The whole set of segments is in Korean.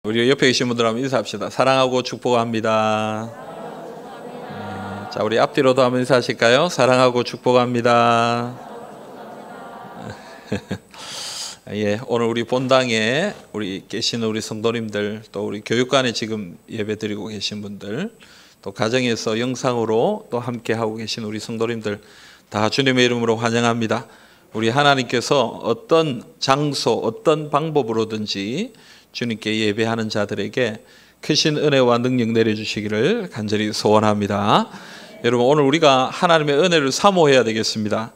우리 옆에 계신 분들 한번 인사합시다. 사랑하고 축복합니다. 자, 우리 앞뒤로도 한번 인사하실까요? 사랑하고 축복합니다. 예, 오늘 우리 본당에 우리 계시는 우리 성도님들, 또 우리 교육관에 지금 예배드리고 계신 분들, 또 가정에서 영상으로 또 함께 하고 계신 우리 성도님들 다 주님의 이름으로 환영합니다. 우리 하나님께서 어떤 장소, 어떤 방법으로든지 주님께 예배하는 자들에게 크신 은혜와 능력 내려주시기를 간절히 소원합니다. 여러분, 오늘 우리가 하나님의 은혜를 사모해야 되겠습니다.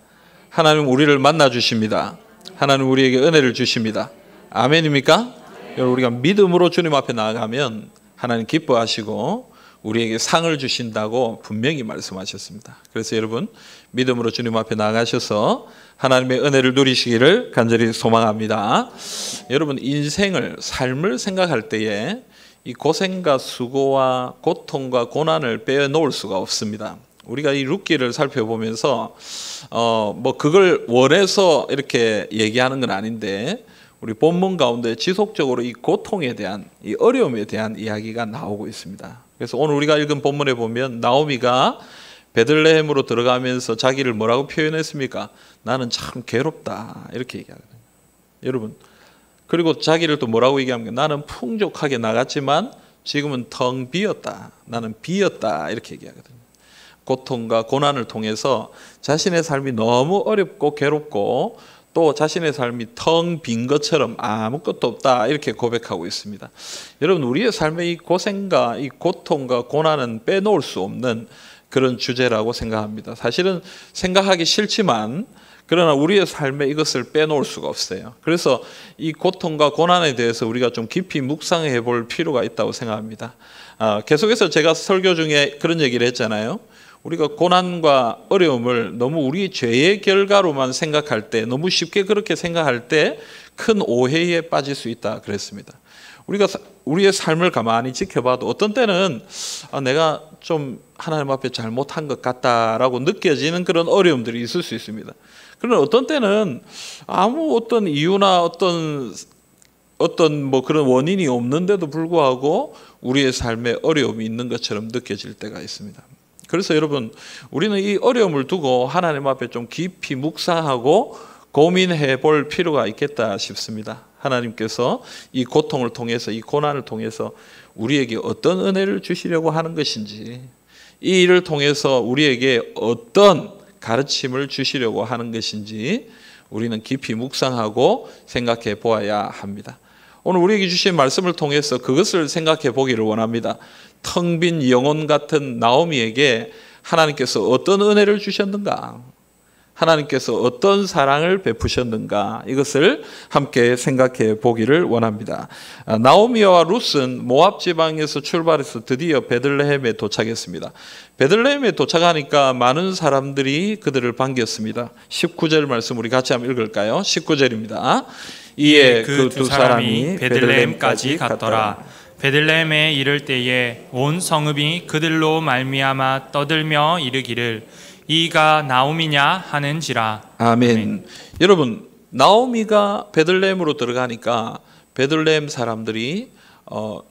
하나님 우리를 만나 주십니다. 하나님 우리에게 은혜를 주십니다. 아멘입니까? 여러분, 우리가 믿음으로 주님 앞에 나아가면 하나님 기뻐하시고 우리에게 상을 주신다고 분명히 말씀하셨습니다. 그래서 여러분, 믿음으로 주님 앞에 나아가셔서 하나님의 은혜를 누리시기를 간절히 소망합니다. 여러분, 인생을, 삶을 생각할 때에 이 고생과 수고와 고통과 고난을 빼놓을 수가 없습니다. 우리가 이 룻기를 살펴보면서 뭐 그걸 원해서 이렇게 얘기하는 건 아닌데, 우리 본문 가운데 지속적으로 이 고통에 대한, 이 어려움에 대한 이야기가 나오고 있습니다. 그래서 오늘 우리가 읽은 본문에 보면 나오미가 베들레헴으로 들어가면서 자기를 뭐라고 표현했습니까? 나는 참 괴롭다, 이렇게 얘기하거든요. 여러분, 그리고 자기를 또 뭐라고 얘기합니까? 나는 풍족하게 나갔지만 지금은 텅 비었다, 나는 비었다, 이렇게 얘기하거든요. 고통과 고난을 통해서 자신의 삶이 너무 어렵고 괴롭고 또 자신의 삶이 텅 빈 것처럼 아무것도 없다, 이렇게 고백하고 있습니다. 여러분, 우리의 삶의 이 고생과 이 고통과 고난은 빼놓을 수 없는 그런 주제라고 생각합니다. 사실은 생각하기 싫지만 그러나 우리의 삶에 이것을 빼놓을 수가 없어요. 그래서 이 고통과 고난에 대해서 우리가 좀 깊이 묵상해 볼 필요가 있다고 생각합니다. 계속해서 제가 설교 중에 그런 얘기를 했잖아요. 우리가 고난과 어려움을 너무 우리 죄의 결과로만 생각할 때, 너무 쉽게 그렇게 생각할 때 큰 오해에 빠질 수 있다 그랬습니다. 우리가 우리의 삶을 가만히 지켜봐도 어떤 때는 내가 좀 하나님 앞에 잘못한 것 같다라고 느껴지는 그런 어려움들이 있을 수 있습니다. 그러나 어떤 때는 아무 어떤 이유나 어떤 뭐 그런 원인이 없는데도 불구하고 우리의 삶에 어려움이 있는 것처럼 느껴질 때가 있습니다. 그래서 여러분, 우리는 이 어려움을 두고 하나님 앞에 좀 깊이 묵상하고 고민해 볼 필요가 있겠다 싶습니다. 하나님께서 이 고통을 통해서, 이 고난을 통해서 우리에게 어떤 은혜를 주시려고 하는 것인지, 이 일을 통해서 우리에게 어떤 가르침을 주시려고 하는 것인지 우리는 깊이 묵상하고 생각해 보아야 합니다. 오늘 우리에게 주신 말씀을 통해서 그것을 생각해 보기를 원합니다. 텅 빈 영혼 같은 나오미에게 하나님께서 어떤 은혜를 주셨는가, 하나님께서 어떤 사랑을 베푸셨는가, 이것을 함께 생각해 보기를 원합니다. 나오미와 룻은 모압 지방에서 출발해서 드디어 베들레헴에 도착했습니다. 베들레헴에 도착하니까 많은 사람들이 그들을 반겼습니다. 19절 말씀 우리 같이 한번 읽을까요? 19절입니다. 이에 그 두 사람이 베들레헴까지 갔더라. 베들레헴에 이를 때에 온 성읍이 그들로 말미암아 떠들며 이르기를 이가 나오미냐 하는지라. 아멘. 여러분, 나오미가 베들레헴으로 들어가니까 베들레헴 사람들이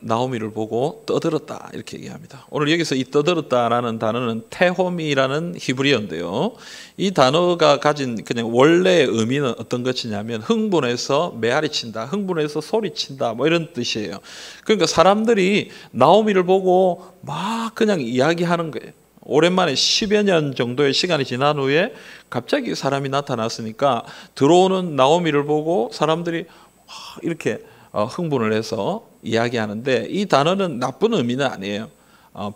나오미를 보고 떠들었다, 이렇게 얘기합니다. 오늘 여기서 이 떠들었다라는 단어는 테호미라는 히브리어인데요, 이 단어가 가진 그냥 원래의 의미는 어떤 것이냐면 흥분해서 메아리친다, 흥분해서 소리친다, 뭐 이런 뜻이에요. 그러니까 사람들이 나오미를 보고 막 그냥 이야기하는 거예요. 오랜만에 10여 년 정도의 시간이 지난 후에 갑자기 사람이 나타났으니까 들어오는 나오미를 보고 사람들이 이렇게 흥분을 해서 이야기하는데, 이 단어는 나쁜 의미는 아니에요.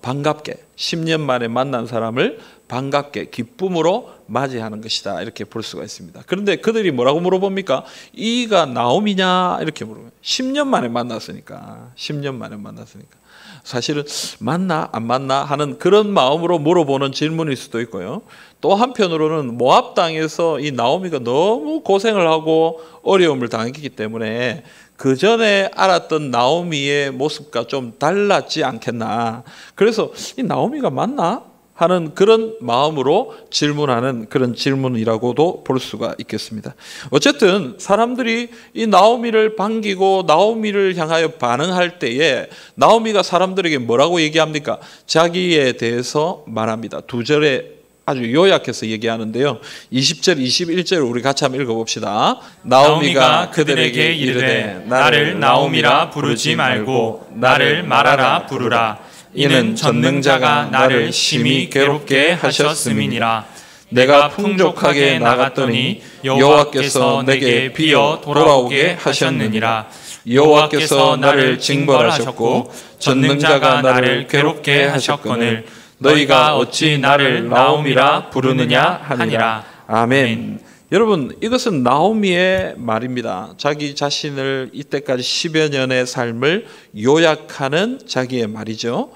반갑게, 10년 만에 만난 사람을 반갑게 기쁨으로 맞이하는 것이다, 이렇게 볼 수가 있습니다. 그런데 그들이 뭐라고 물어봅니까? 이가 나오미냐, 이렇게 물어봐요. 10년 만에 만났으니까. 10년 만에 만났으니까 사실은 맞나 안 맞나 하는 그런 마음으로 물어보는 질문일 수도 있고요. 또 한편으로는 모압 땅에서 이 나오미가 너무 고생을 하고 어려움을 당했기 때문에 그 전에 알았던 나오미의 모습과 좀 달랐지 않겠나. 그래서 이 나오미가 맞나? 하는 그런 마음으로 질문하는 그런 질문이라고도 볼 수가 있겠습니다. 어쨌든 사람들이 이 나오미를 반기고 나오미를 향하여 반응할 때에 나오미가 사람들에게 뭐라고 얘기합니까? 자기에 대해서 말합니다. 2절에 아주 요약해서 얘기하는데요. 20절, 21절 우리 같이 한번 읽어봅시다. 나오미가 그들에게 이르되 나를 나오미라 부르지 말고 나를 마라라 부르라. 이는 전능자가 나를 심히 괴롭게 하셨음이니라. 내가 풍족하게 나갔더니 여호와께서 내게 비어 돌아오게 하셨느니라. 여호와께서 나를 징벌하셨고 전능자가 나를 괴롭게 하셨거늘 너희가 어찌 나를 나오미라 부르느냐 하니라. 아멘. 여러분, 이것은 나오미의 말입니다. 자기 자신을 이때까지 10여 년의 삶을 요약하는 자기의 말이죠.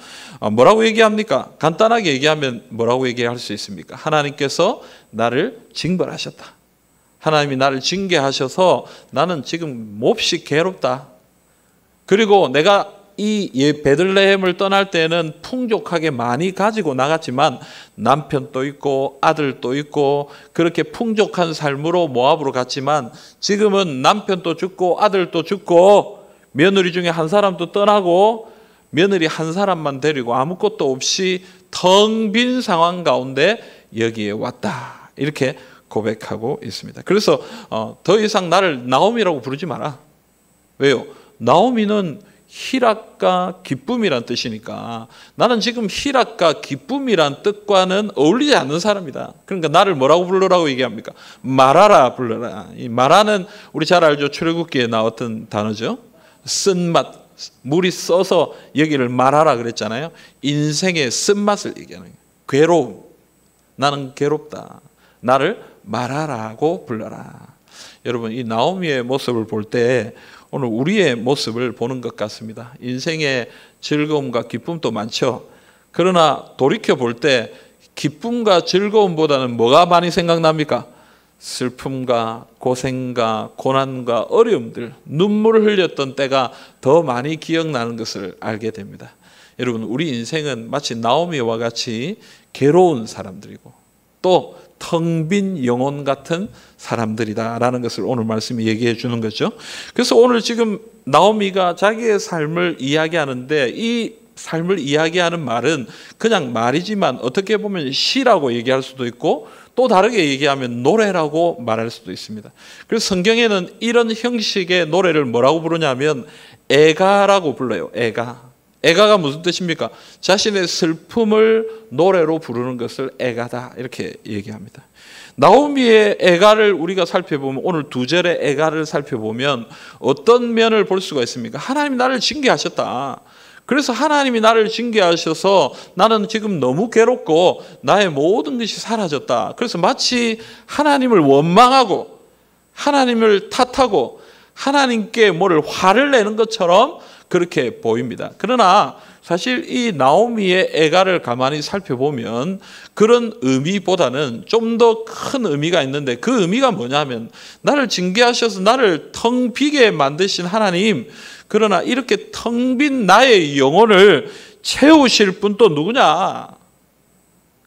뭐라고 얘기합니까? 간단하게 얘기하면 뭐라고 얘기할 수 있습니까? 하나님께서 나를 징벌하셨다. 하나님이 나를 징계하셔서 나는 지금 몹시 괴롭다. 그리고 내가 이 베들레헴을 떠날 때는 풍족하게 많이 가지고 나갔지만 남편도 있고 아들도 있고 그렇게 풍족한 삶으로 모압으로 갔지만 지금은 남편도 죽고 아들도 죽고 며느리 중에 한 사람도 떠나고 며느리 한 사람만 데리고 아무것도 없이 텅 빈 상황 가운데 여기에 왔다. 이렇게 고백하고 있습니다. 그래서 더 이상 나를 나오미라고 부르지 마라. 왜요? 나오미는 희락과 기쁨이란 뜻이니까 나는 지금 희락과 기쁨이란 뜻과는 어울리지 않는 사람이다. 그러니까 나를 뭐라고 부르라고 얘기합니까? 마라라 불러라. 이 마라는 우리 잘 알죠. 출애굽기에 나왔던 단어죠. 쓴맛, 물이 써서 여기를 마라라 그랬잖아요. 인생의 쓴맛을 얘기하는 거예요. 괴로움. 나는 괴롭다. 나를 마라라고 불러라. 여러분, 이 나오미의 모습을 볼 때 오늘 우리의 모습을 보는 것 같습니다. 인생의 즐거움과 기쁨도 많죠. 그러나 돌이켜 볼 때 기쁨과 즐거움보다는 뭐가 많이 생각납니까? 슬픔과 고생과 고난과 어려움들, 눈물을 흘렸던 때가 더 많이 기억나는 것을 알게 됩니다. 여러분, 우리 인생은 마치 나오미와 같이 괴로운 사람들이고 또 텅 빈 영혼 같은 사람들이다라는 것을 오늘 말씀이 얘기해 주는 거죠. 그래서 오늘 지금 나오미가 자기의 삶을 이야기하는데 이 삶을 이야기하는 말은 그냥 말이지만 어떻게 보면 시라고 얘기할 수도 있고 또 다르게 얘기하면 노래라고 말할 수도 있습니다. 그래서 성경에는 이런 형식의 노래를 뭐라고 부르냐면 애가라고 불러요. 애가. 애가가 무슨 뜻입니까? 자신의 슬픔을 노래로 부르는 것을 애가다 이렇게 얘기합니다. 나오미의 애가를 우리가 살펴보면 오늘 2절의 애가를 살펴보면 어떤 면을 볼 수가 있습니까? 하나님이 나를 징계하셨다. 그래서 하나님이 나를 징계하셔서 나는 지금 너무 괴롭고 나의 모든 것이 사라졌다. 그래서 마치 하나님을 원망하고 하나님을 탓하고 하나님께 뭐를 화를 내는 것처럼 그렇게 보입니다. 그러나 사실 이 나오미의 애가를 가만히 살펴보면 그런 의미보다는 좀 더 큰 의미가 있는데 그 의미가 뭐냐면 나를 징계하셔서 나를 텅 비게 만드신 하나님, 그러나 이렇게 텅 빈 나의 영혼을 채우실 분 또 누구냐?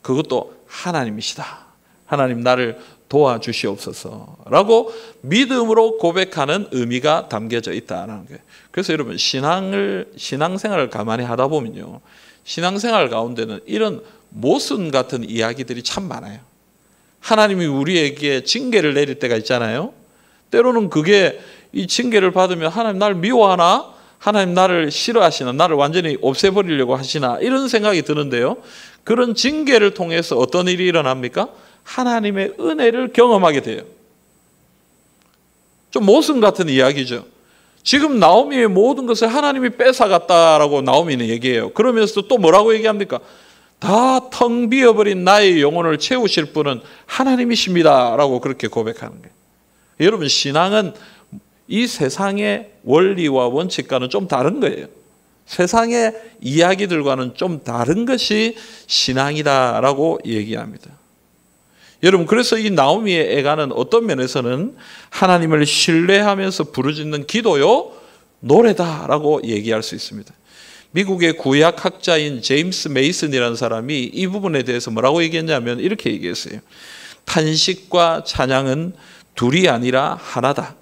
그것도 하나님이시다. 하나님 나를 도와주시옵소서라고 믿음으로 고백하는 의미가 담겨져 있다는 거예요. 그래서 여러분 신앙생활을 가만히 하다 보면요, 신앙생활 가운데는 이런 모순 같은 이야기들이 참 많아요. 하나님이 우리에게 징계를 내릴 때가 있잖아요. 때로는 그게 이 징계를 받으면 하나님 나를 미워하나? 하나님 나를 싫어하시나? 나를 완전히 없애버리려고 하시나? 이런 생각이 드는데요. 그런 징계를 통해서 어떤 일이 일어납니까? 하나님의 은혜를 경험하게 돼요. 좀 모순 같은 이야기죠. 지금 나오미의 모든 것을 하나님이 뺏어갔다라고 나오미는 얘기해요. 그러면서 또 뭐라고 얘기합니까? 다 텅 비어버린 나의 영혼을 채우실 분은 하나님이십니다 라고 그렇게 고백하는 거예요. 여러분, 신앙은 이 세상의 원리와 원칙과는 좀 다른 거예요. 세상의 이야기들과는 좀 다른 것이 신앙이다라고 얘기합니다. 여러분, 그래서 이 나오미의 애가는 어떤 면에서는 하나님을 신뢰하면서 부르짖는 기도요, 노래다라고 얘기할 수 있습니다. 미국의 구약학자인 제임스 메이슨이라는 사람이 이 부분에 대해서 뭐라고 얘기했냐면 이렇게 얘기했어요. 탄식과 찬양은 둘이 아니라 하나다.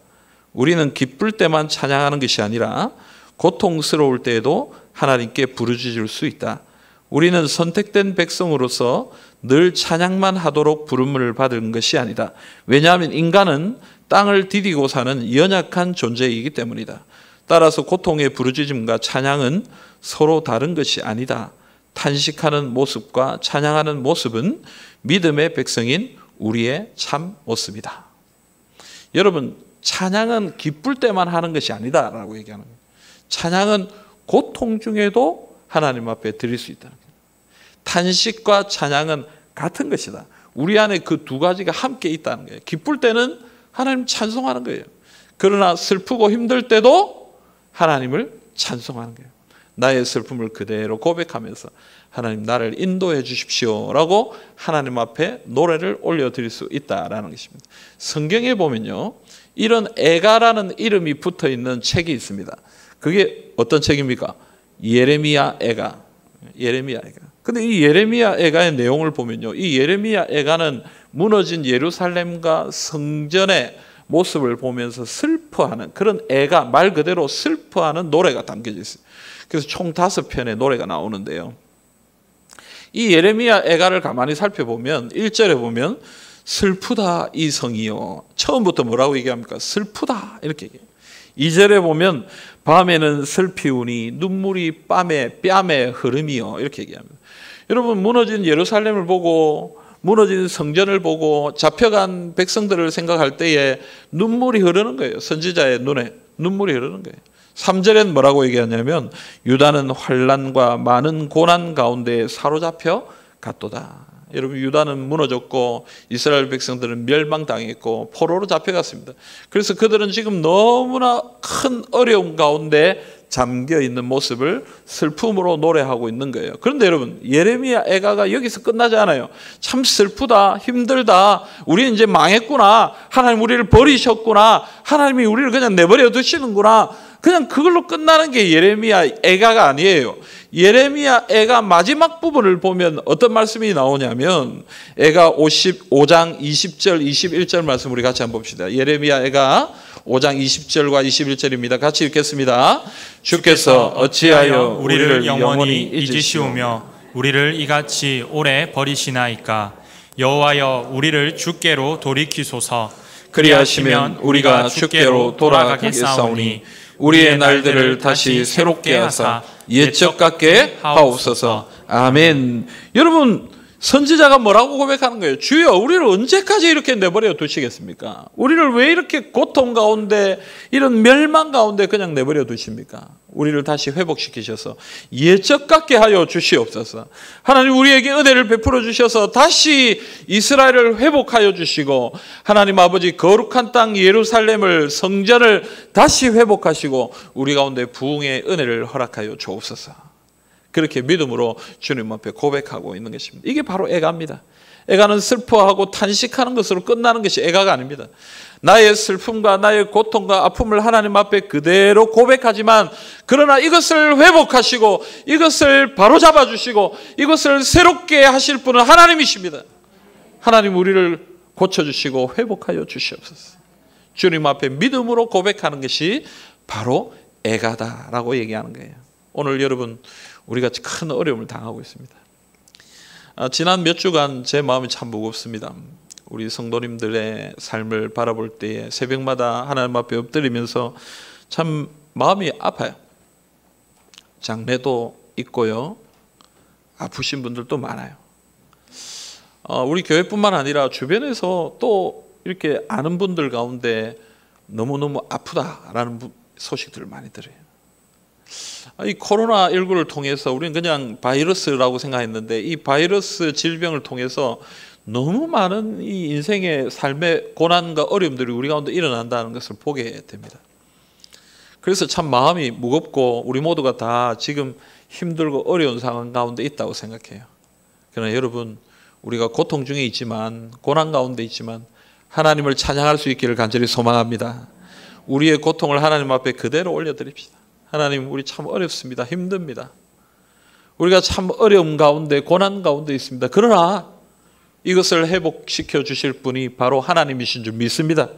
우리는 기쁠 때만 찬양하는 것이 아니라 고통스러울 때에도 하나님께 부르짖을 수 있다. 우리는 선택된 백성으로서 늘 찬양만 하도록 부름을 받은 것이 아니다. 왜냐하면 인간은 땅을 디디고 사는 연약한 존재이기 때문이다. 따라서 고통의 부르짖음과 찬양은 서로 다른 것이 아니다. 탄식하는 모습과 찬양하는 모습은 믿음의 백성인 우리의 참 모습이다. 여러분, 찬양은 기쁠 때만 하는 것이 아니다라고 얘기하는 거예요. 찬양은 고통 중에도 하나님 앞에 드릴 수 있다는 거예요. 탄식과 찬양은 같은 것이다. 우리 안에 그 두 가지가 함께 있다는 거예요. 기쁠 때는 하나님 찬송하는 거예요. 그러나 슬프고 힘들 때도 하나님을 찬송하는 거예요. 나의 슬픔을 그대로 고백하면서 하나님 나를 인도해 주십시오라고 하나님 앞에 노래를 올려드릴 수 있다라는 것입니다. 성경에 보면요, 이런 애가라는 이름이 붙어있는 책이 있습니다. 그게 어떤 책입니까? 예레미야 애가. 예레미야 애가. 근데 이 예레미야 애가의 내용을 보면요, 이 예레미야 애가는 무너진 예루살렘과 성전의 모습을 보면서 슬퍼하는 그런 애가, 말 그대로 슬퍼하는 노래가 담겨져 있어요. 그래서 총 5편의 노래가 나오는데요, 이 예레미야 애가를 가만히 살펴보면 1절에 보면 슬프다 이 성이요. 처음부터 뭐라고 얘기합니까? 슬프다 이렇게 얘기해요. 2절에 보면 밤에는 슬피우니 눈물이 뺨에 흐름이요 이렇게 얘기합니다. 여러분, 무너진 예루살렘을 보고 무너진 성전을 보고 잡혀간 백성들을 생각할 때에 눈물이 흐르는 거예요. 선지자의 눈에 눈물이 흐르는 거예요. 3절엔 뭐라고 얘기하냐면 유다는 환난과 많은 고난 가운데 사로잡혀 갔도다. 여러분, 유다는 무너졌고 이스라엘 백성들은 멸망당했고 포로로 잡혀갔습니다. 그래서 그들은 지금 너무나 큰 어려움 가운데 잠겨 있는 모습을 슬픔으로 노래하고 있는 거예요. 그런데 여러분, 예레미야 애가가 여기서 끝나지 않아요. 참 슬프다, 힘들다, 우리 이제 망했구나, 하나님 우리를 버리셨구나, 하나님이 우리를 그냥 내버려 두시는구나, 그냥 그걸로 끝나는 게 예레미야 애가가 아니에요. 예레미야 애가 마지막 부분을 보면 어떤 말씀이 나오냐면 애가 55장 20절 21절 말씀 우리 같이 한번 봅시다. 예레미야 애가 5장 20절과 21절입니다. 같이 읽겠습니다. 주께서 어찌하여 우리를 영원히 잊으시오며 우리를 이같이 오래 버리시나이까. 여호와여, 우리를 주께로 돌이키소서. 그리하시면 우리가 주께로 돌아가겠사오니 우리의 날들을 다시 새롭게 하사 옛적 같게 하옵소서. 아멘. 여러분, 선지자가 뭐라고 고백하는 거예요? 주여, 우리를 언제까지 이렇게 내버려 두시겠습니까? 우리를 왜 이렇게 고통 가운데, 이런 멸망 가운데 그냥 내버려 두십니까? 우리를 다시 회복시키셔서 옛적 같게 하여 주시옵소서. 하나님, 우리에게 은혜를 베풀어 주셔서 다시 이스라엘을 회복하여 주시고, 하나님 아버지 거룩한 땅 예루살렘을, 성전을 다시 회복하시고 우리 가운데 부흥의 은혜를 허락하여 주옵소서. 그렇게 믿음으로 주님 앞에 고백하고 있는 것입니다. 이게 바로 애가입니다. 애가는 슬퍼하고 탄식하는 것으로 끝나는 것이 애가가 아닙니다. 나의 슬픔과 나의 고통과 아픔을 하나님 앞에 그대로 고백하지만, 그러나 이것을 회복하시고 이것을 바로잡아 주시고 이것을 새롭게 하실 분은 하나님이십니다. 하나님, 우리를 고쳐주시고 회복하여 주시옵소서. 주님 앞에 믿음으로 고백하는 것이 바로 애가다라고 얘기하는 거예요. 오늘 여러분, 우리가 큰 어려움을 당하고 있습니다. 지난 몇 주간 제 마음이 참 무겁습니다. 우리 성도님들의 삶을 바라볼 때에 새벽마다 하나님 앞에 엎드리면서 참 마음이 아파요. 장례도 있고요, 아프신 분들도 많아요. 우리 교회뿐만 아니라 주변에서 또 이렇게 아는 분들 가운데 너무너무 아프다라는 소식들을 많이 들어요. 이 코로나19를 통해서 우리는 그냥 바이러스라고 생각했는데, 이 바이러스 질병을 통해서 너무 많은 이 인생의 삶의 고난과 어려움들이 우리 가운데 일어난다는 것을 보게 됩니다. 그래서 참 마음이 무겁고 우리 모두가 다 지금 힘들고 어려운 상황 가운데 있다고 생각해요. 그러나 여러분, 우리가 고통 중에 있지만, 고난 가운데 있지만 하나님을 찬양할 수 있기를 간절히 소망합니다. 우리의 고통을 하나님 앞에 그대로 올려드립시다. 하나님, 우리 참 어렵습니다. 힘듭니다. 우리가 참 어려움 가운데, 고난 가운데 있습니다. 그러나 이것을 회복시켜 주실 분이 바로 하나님이신 줄 믿습니다.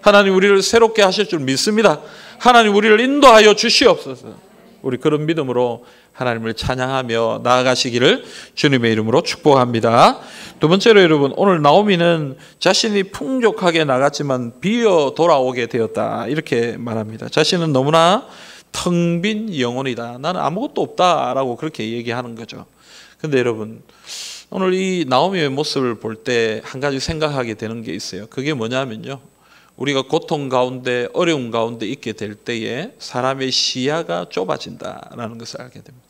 하나님, 우리를 새롭게 하실 줄 믿습니다. 하나님, 우리를 인도하여 주시옵소서. 우리 그런 믿음으로 하나님을 찬양하며 나아가시기를 주님의 이름으로 축복합니다. 두 번째로 여러분, 오늘 나오미는 자신이 풍족하게 나갔지만 비어 돌아오게 되었다, 이렇게 말합니다. 자신은 너무나 텅 빈 영혼이다, 나는 아무것도 없다라고 그렇게 얘기하는 거죠. 근데 여러분, 오늘 이 나오미의 모습을 볼 때 한 가지 생각하게 되는 게 있어요. 그게 뭐냐면요, 우리가 고통 가운데, 어려움 가운데 있게 될 때에 사람의 시야가 좁아진다라는 것을 알게 됩니다.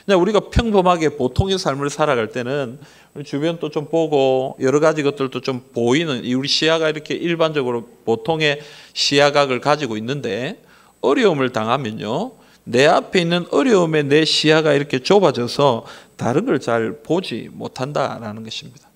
그냥 우리가 평범하게 보통의 삶을 살아갈 때는 주변도 좀 보고 여러 가지 것들도 좀 보이는, 우리 시야가 이렇게 일반적으로 보통의 시야각을 가지고 있는데, 어려움을 당하면요, 내 앞에 있는 어려움에 내 시야가 이렇게 좁아져서 다른 걸 잘 보지 못한다라는 것입니다.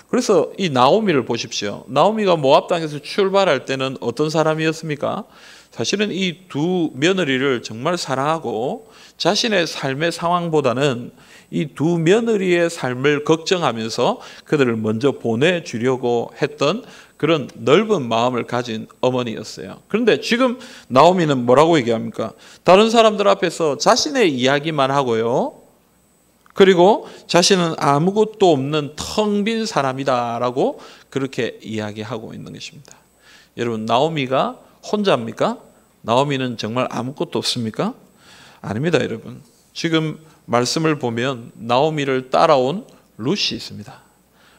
그래서 이 나오미를 보십시오. 나오미가 모압 땅에서 출발할 때는 어떤 사람이었습니까? 사실은 이 두 며느리를 정말 사랑하고 자신의 삶의 상황보다는 이 두 며느리의 삶을 걱정하면서 그들을 먼저 보내주려고 했던 그런 넓은 마음을 가진 어머니였어요. 그런데 지금 나오미는 뭐라고 얘기합니까? 다른 사람들 앞에서 자신의 이야기만 하고요, 그리고 자신은 아무것도 없는 텅 빈 사람이다라고 그렇게 이야기하고 있는 것입니다. 여러분, 나오미가 혼자입니까? 나오미는 정말 아무것도 없습니까? 아닙니다, 여러분. 지금 말씀을 보면 나오미를 따라온 룻이 있습니다.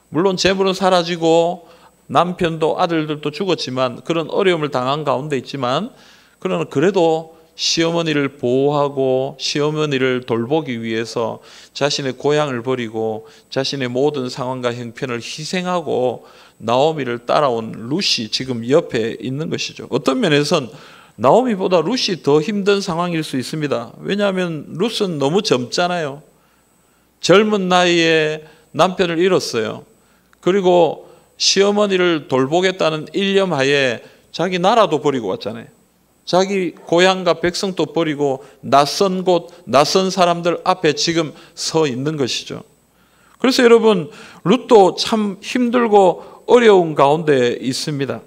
물론 재물은 사라지고 남편도 아들들도 죽었지만, 그런 어려움을 당한 가운데 있지만, 그러나 그래도 시어머니를 보호하고 시어머니를 돌보기 위해서 자신의 고향을 버리고 자신의 모든 상황과 형편을 희생하고 나오미를 따라온 룻이 지금 옆에 있는 것이죠. 어떤 면에선 나오미보다 룻이 더 힘든 상황일 수 있습니다. 왜냐하면 룻은 너무 젊잖아요. 젊은 나이에 남편을 잃었어요. 그리고 시어머니를 돌보겠다는 일념하에 자기 나라도 버리고 왔잖아요. 자기 고향과 백성도 버리고 낯선 곳, 낯선 사람들 앞에 지금 서 있는 것이죠. 그래서 여러분, 룻도 참 힘들고 어려운 가운데 있습니다.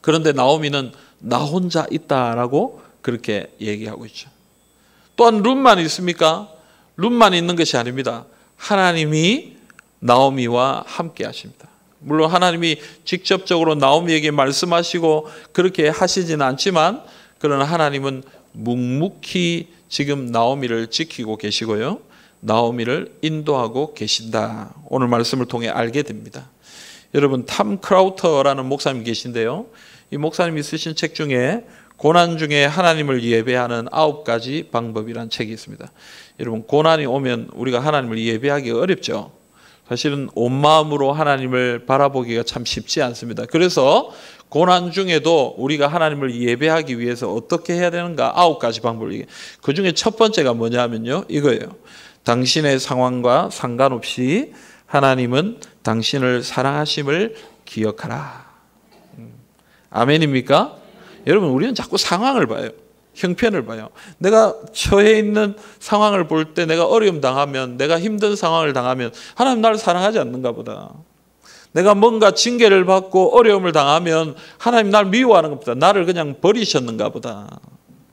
그런데 나오미는 나 혼자 있다라고 그렇게 얘기하고 있죠. 또한 룻만 있습니까? 룻만 있는 것이 아닙니다. 하나님이 나오미와 함께 하십니다. 물론 하나님이 직접적으로 나오미에게 말씀하시고 그렇게 하시지는 않지만, 그러나 하나님은 묵묵히 지금 나오미를 지키고 계시고요, 나오미를 인도하고 계신다, 오늘 말씀을 통해 알게 됩니다. 여러분, 탐 크라우터라는 목사님 계신데요, 이 목사님이 쓰신 책 중에 고난 중에 하나님을 예배하는 9가지 방법이라는 책이 있습니다. 여러분, 고난이 오면 우리가 하나님을 예배하기 어렵죠. 사실은 온 마음으로 하나님을 바라보기가 참 쉽지 않습니다. 그래서 고난 중에도 우리가 하나님을 예배하기 위해서 어떻게 해야 되는가, 9가지 방법을, 그 중에 첫 번째가 뭐냐면요, 이거예요. 당신의 상황과 상관없이 하나님은 당신을 사랑하심을 기억하라. 아멘입니까? 여러분, 우리는 자꾸 상황을 봐요. 형편을 봐요. 내가 처해 있는 상황을 볼 때, 내가 어려움 당하면, 내가 힘든 상황을 당하면 하나님 나를 사랑하지 않는가 보다. 내가 뭔가 징계를 받고 어려움을 당하면 하나님 나를 미워하는 것보다, 나를 그냥 버리셨는가 보다,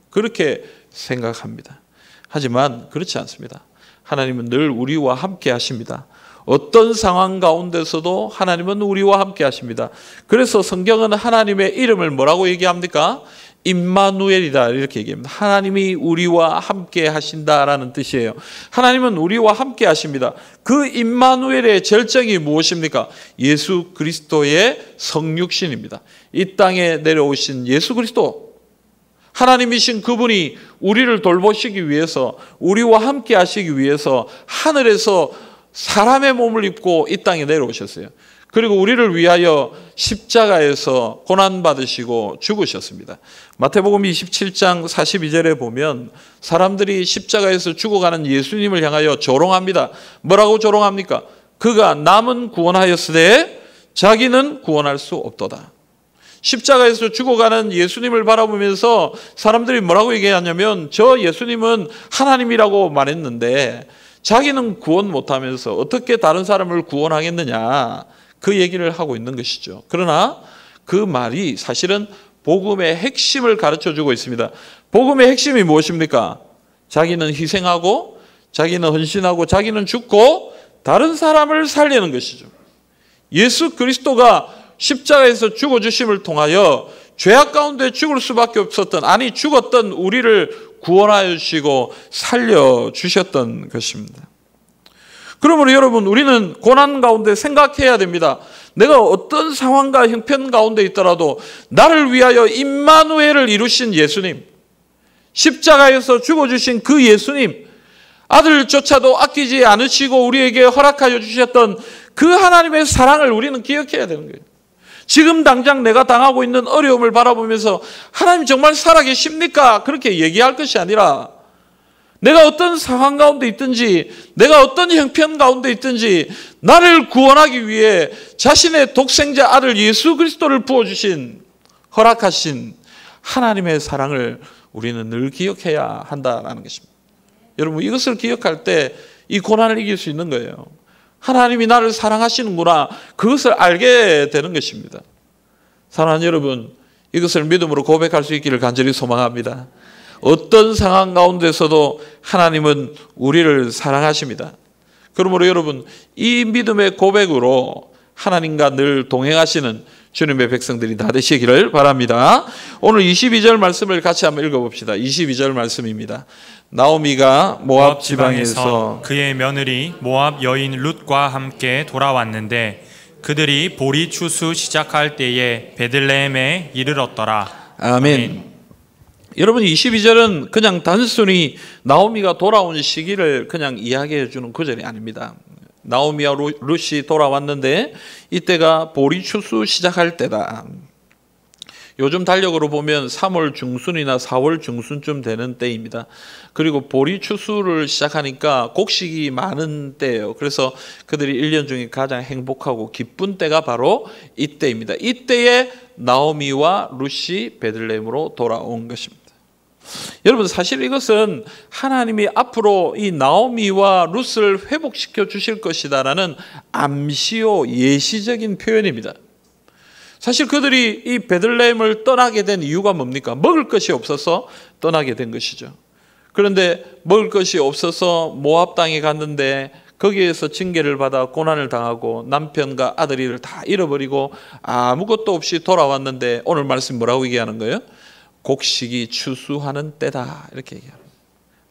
그렇게 생각합니다. 하지만 그렇지 않습니다. 하나님은 늘 우리와 함께 하십니다. 어떤 상황 가운데서도 하나님은 우리와 함께 하십니다. 그래서 성경은 하나님의 이름을 뭐라고 얘기합니까? 임마누엘이다, 이렇게 얘기합니다. 하나님이 우리와 함께 하신다라는 뜻이에요. 하나님은 우리와 함께 하십니다. 그 임마누엘의 절정이 무엇입니까? 예수 그리스도의 성육신입니다. 이 땅에 내려오신 예수 그리스도, 하나님이신 그분이 우리를 돌보시기 위해서, 우리와 함께 하시기 위해서 하늘에서 사람의 몸을 입고 이 땅에 내려오셨어요. 그리고 우리를 위하여 십자가에서 고난받으시고 죽으셨습니다. 마태복음 27장 42절에 보면 사람들이 십자가에서 죽어가는 예수님을 향하여 조롱합니다. 뭐라고 조롱합니까? 그가 남은 구원하였으되 자기는 구원할 수 없도다. 십자가에서 죽어가는 예수님을 바라보면서 사람들이 뭐라고 얘기하냐면 저 예수님은 하나님이라고 말했는데 자기는 구원 못하면서 어떻게 다른 사람을 구원하겠느냐, 그 얘기를 하고 있는 것이죠. 그러나 그 말이 사실은 복음의 핵심을 가르쳐주고 있습니다. 복음의 핵심이 무엇입니까? 자기는 희생하고 자기는 헌신하고 자기는 죽고 다른 사람을 살리는 것이죠. 예수 그리스도가 십자가에서 죽어주심을 통하여 죄악 가운데 죽을 수밖에 없었던, 아니 죽었던 우리를 구원하여 주시고 살려주셨던 것입니다. 그러므로 여러분, 우리는 고난 가운데 생각해야 됩니다. 내가 어떤 상황과 형편 가운데 있더라도 나를 위하여 임마누엘을 이루신 예수님, 십자가에서 죽어주신 그 예수님, 아들조차도 아끼지 않으시고 우리에게 허락하여 주셨던 그 하나님의 사랑을 우리는 기억해야 되는 거예요. 지금 당장 내가 당하고 있는 어려움을 바라보면서 하나님 정말 살아계십니까? 그렇게 얘기할 것이 아니라 내가 어떤 상황 가운데 있든지, 내가 어떤 형편 가운데 있든지 나를 구원하기 위해 자신의 독생자 아들 예수 그리스도를 부어주신, 허락하신 하나님의 사랑을 우리는 늘 기억해야 한다는 것입니다. 여러분, 이것을 기억할 때 이 고난을 이길 수 있는 거예요. 하나님이 나를 사랑하시는구나, 그것을 알게 되는 것입니다. 사랑하는 여러분, 이것을 믿음으로 고백할 수 있기를 간절히 소망합니다. 어떤 상황 가운데서도 하나님은 우리를 사랑하십니다. 그러므로 여러분, 이 믿음의 고백으로 하나님과 늘 동행하시는 주님의 백성들이 다 되시기를 바랍니다. 오늘 22절 말씀을 같이 한번 읽어봅시다. 22절 말씀입니다. 나오미가 모압 지방에서 그의 며느리 모압 여인 룻과 함께 돌아왔는데 그들이 보리 추수 시작할 때에 베들레헴에 이르렀더라. 아멘. 여러분, 22절은 그냥 단순히 나오미가 돌아온 시기를 그냥 이야기해 주는 구절이 아닙니다. 나오미와 룻이 돌아왔는데 이때가 보리 추수 시작할 때다. 요즘 달력으로 보면 3월 중순이나 4월 중순쯤 되는 때입니다. 그리고 보리 추수를 시작하니까 곡식이 많은 때예요. 그래서 그들이 1년 중에 가장 행복하고 기쁜 때가 바로 이때입니다. 이때에 나오미와 룻이 베들레헴으로 돌아온 것입니다. 여러분, 사실 이것은 하나님이 앞으로 이 나오미와 룻을 회복시켜 주실 것이다라는 암시요, 예시적인 표현입니다. 사실 그들이 이 베들레헴을 떠나게 된 이유가 뭡니까? 먹을 것이 없어서 떠나게 된 것이죠. 그런데 먹을 것이 없어서 모압 땅에 갔는데 거기에서 징계를 받아 고난을 당하고 남편과 아들이를 다 잃어버리고 아무것도 없이 돌아왔는데 오늘 말씀 뭐라고 얘기하는 거예요? 곡식이 추수하는 때다, 이렇게 얘기합니다.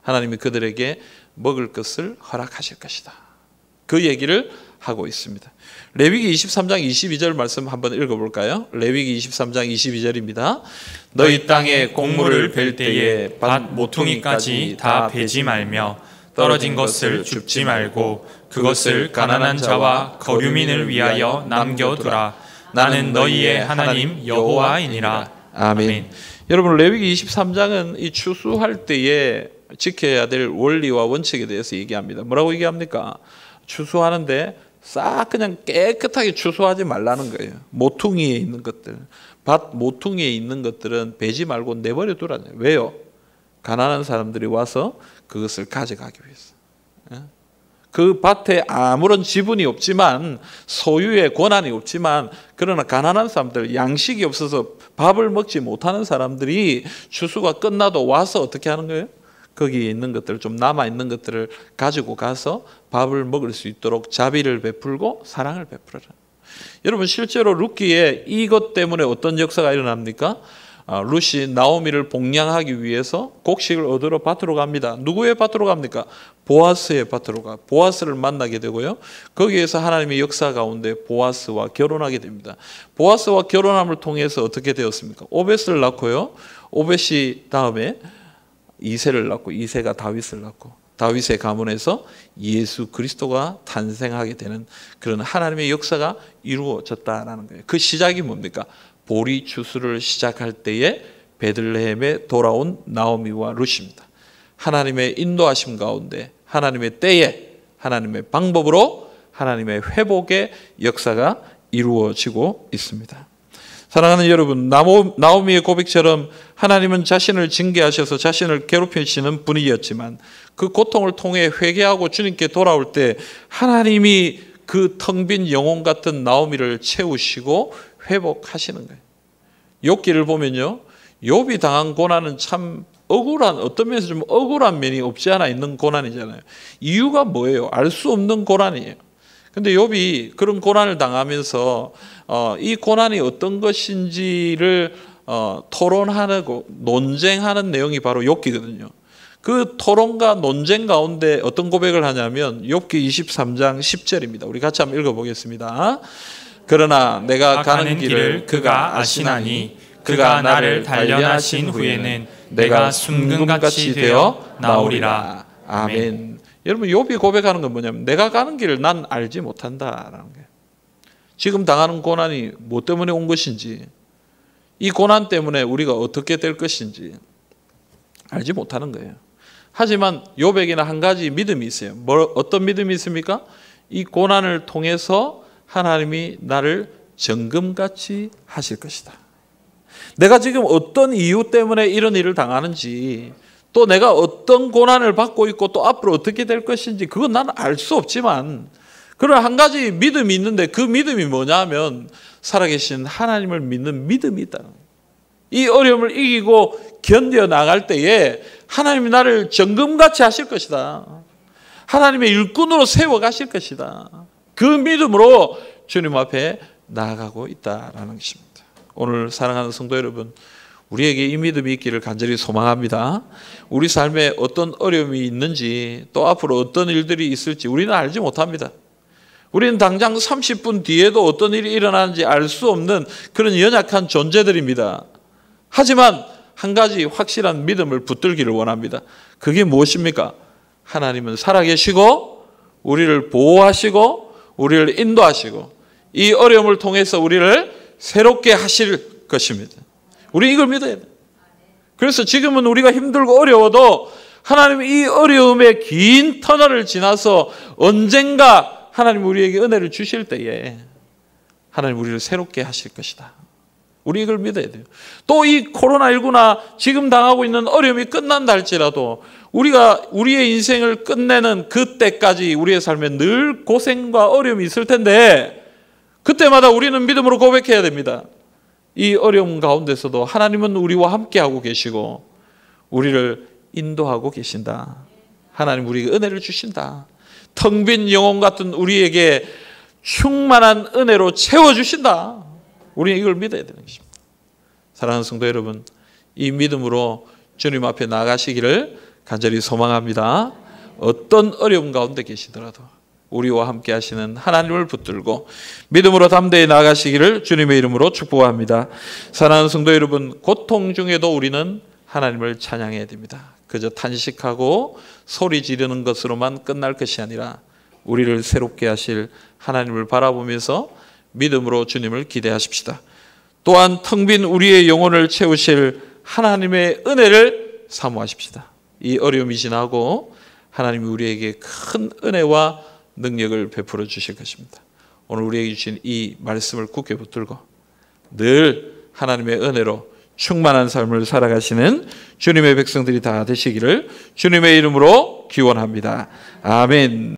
하나님이 그들에게 먹을 것을 허락하실 것이다, 그 얘기를 하고 있습니다. 레위기 23장 22절 말씀 한번 읽어볼까요? 레위기 23장 22절입니다. 너희 땅에 곡물을 벨 때에 밭 모퉁이까지 다 베지 말며 떨어진 것을 줍지 말고 그것을 가난한 자와 거류민을 위하여 남겨두라. 나는 너희의 하나님 여호와이니라. 아멘. 여러분, 레위기 23장은 이 추수할 때에 지켜야 될 원리와 원칙에 대해서 얘기합니다. 뭐라고 얘기합니까? 추수하는데 싹 그냥 깨끗하게 추수하지 말라는 거예요. 모퉁이에 있는 것들, 밭 모퉁이에 있는 것들은 베지 말고 내버려 두라는 거예요. 왜요? 가난한 사람들이 와서 그것을 가져가기 위해서. 그 밭에 아무런 지분이 없지만, 소유의 권한이 없지만, 그러나 가난한 사람들, 양식이 없어서 밥을 먹지 못하는 사람들이 추수가 끝나도 와서 어떻게 하는 거예요? 거기에 있는 것들, 좀 남아있는 것들을 가지고 가서 밥을 먹을 수 있도록 자비를 베풀고 사랑을 베풀어라. 여러분, 실제로 룻기에 이것 때문에 어떤 역사가 일어납니까? 룻이 나오미를 복양하기 위해서 곡식을 얻으러 밭으로 갑니다. 누구의 밭으로 갑니까? 보아스의 밭으로 가. 보아스를 만나게 되고요. 거기에서 하나님의 역사 가운데 보아스와 결혼하게 됩니다. 보아스와 결혼함을 통해서 어떻게 되었습니까? 오벳을 낳고요. 오벳이 다음에 이새를 낳고, 이새가 다윗을 낳고, 다윗의 가문에서 예수 그리스도가 탄생하게 되는 그런 하나님의 역사가 이루어졌다라는 거예요. 그 시작이 뭡니까? 보리 추수를 시작할 때에 베들레헴에 돌아온 나오미와 룻입니다. 하나님의 인도하심 가운데, 하나님의 때에, 하나님의 방법으로 하나님의 회복의 역사가 이루어지고 있습니다. 사랑하는 여러분, 나오미의 고백처럼 하나님은 자신을 징계하셔서 자신을 괴롭히시는 분이었지만 그 고통을 통해 회개하고 주님께 돌아올 때 하나님이 그 텅 빈 영혼 같은 나오미를 채우시고 회복하시는 거예요. 욥기를 보면요, 욥이 당한 고난은 참 억울한, 어떤 면에서 좀 억울한 면이 없지 않아 있는 고난이잖아요. 이유가 뭐예요? 알 수 없는 고난이에요. 근데 욥이 그런 고난을 당하면서 이 고난이 어떤 것인지를 토론하고 논쟁하는 내용이 바로 욥기거든요. 그 토론과 논쟁 가운데 어떤 고백을 하냐면 욥기 23장 10절입니다. 우리 같이 한번 읽어보겠습니다. 그러나 내가 가는 길을 그가 아시나니 그가 나를 단련하신 후에는 내가 순금같이 되어 나오리라. 아멘. 여러분, 욥이 고백하는 건 뭐냐면 내가 가는 길을 난 알지 못한다라는 거예요. 지금 당하는 고난이 뭐 때문에 온 것인지, 이 고난 때문에 우리가 어떻게 될 것인지 알지 못하는 거예요. 하지만 욥에게는 한 가지 믿음이 있어요. 어떤 믿음이 있습니까? 이 고난을 통해서 하나님이 나를 정금같이 하실 것이다. 내가 지금 어떤 이유 때문에 이런 일을 당하는지, 또 내가 어떤 고난을 받고 있고 또 앞으로 어떻게 될 것인지 그건 나는 알 수 없지만, 그런 한 가지 믿음이 있는데 그 믿음이 뭐냐면 살아계신 하나님을 믿는 믿음이 있다. 이 어려움을 이기고 견뎌 나갈 때에 하나님이 나를 정금같이 하실 것이다. 하나님의 일꾼으로 세워 가실 것이다. 그 믿음으로 주님 앞에 나아가고 있다라는 것입니다. 오늘 사랑하는 성도 여러분, 우리에게 이 믿음이 있기를 간절히 소망합니다. 우리 삶에 어떤 어려움이 있는지, 또 앞으로 어떤 일들이 있을지 우리는 알지 못합니다. 우리는 당장 30분 뒤에도 어떤 일이 일어나는지 알 수 없는 그런 연약한 존재들입니다. 하지만 한 가지 확실한 믿음을 붙들기를 원합니다. 그게 무엇입니까? 하나님은 살아계시고 우리를 보호하시고 우리를 인도하시고 이 어려움을 통해서 우리를 새롭게 하실 것입니다. 우리 이걸 믿어야 돼요. 그래서 지금은 우리가 힘들고 어려워도 하나님이 이 어려움의 긴 터널을 지나서 언젠가 하나님 우리에게 은혜를 주실 때에 하나님 우리를 새롭게 하실 것이다. 우리 이걸 믿어야 돼요. 또 이 코로나19나 지금 당하고 있는 어려움이 끝난다 할지라도 우리가 우리의 인생을 끝내는 그때까지 우리의 삶에 늘 고생과 어려움이 있을 텐데, 그때마다 우리는 믿음으로 고백해야 됩니다. 이 어려움 가운데서도 하나님은 우리와 함께하고 계시고 우리를 인도하고 계신다. 하나님 우리에게 은혜를 주신다. 텅 빈 영혼 같은 우리에게 충만한 은혜로 채워주신다. 우리는 이걸 믿어야 되는 것입니다. 사랑하는 성도 여러분, 이 믿음으로 주님 앞에 나가시기를 간절히 소망합니다. 어떤 어려움 가운데 계시더라도 우리와 함께 하시는 하나님을 붙들고 믿음으로 담대히 나가시기를 주님의 이름으로 축복합니다. 사랑하는 성도 여러분, 고통 중에도 우리는 하나님을 찬양해야 됩니다. 그저 탄식하고 소리 지르는 것으로만 끝날 것이 아니라 우리를 새롭게 하실 하나님을 바라보면서 믿음으로 주님을 기대하십시다. 또한 텅 빈 우리의 영혼을 채우실 하나님의 은혜를 사모하십시다. 이 어려움이 지나고 하나님이 우리에게 큰 은혜와 능력을 베풀어 주실 것입니다. 오늘 우리에게 주신 이 말씀을 굳게 붙들고 늘 하나님의 은혜로 충만한 삶을 살아가시는 주님의 백성들이 다 되시기를 주님의 이름으로 기원합니다. 아멘.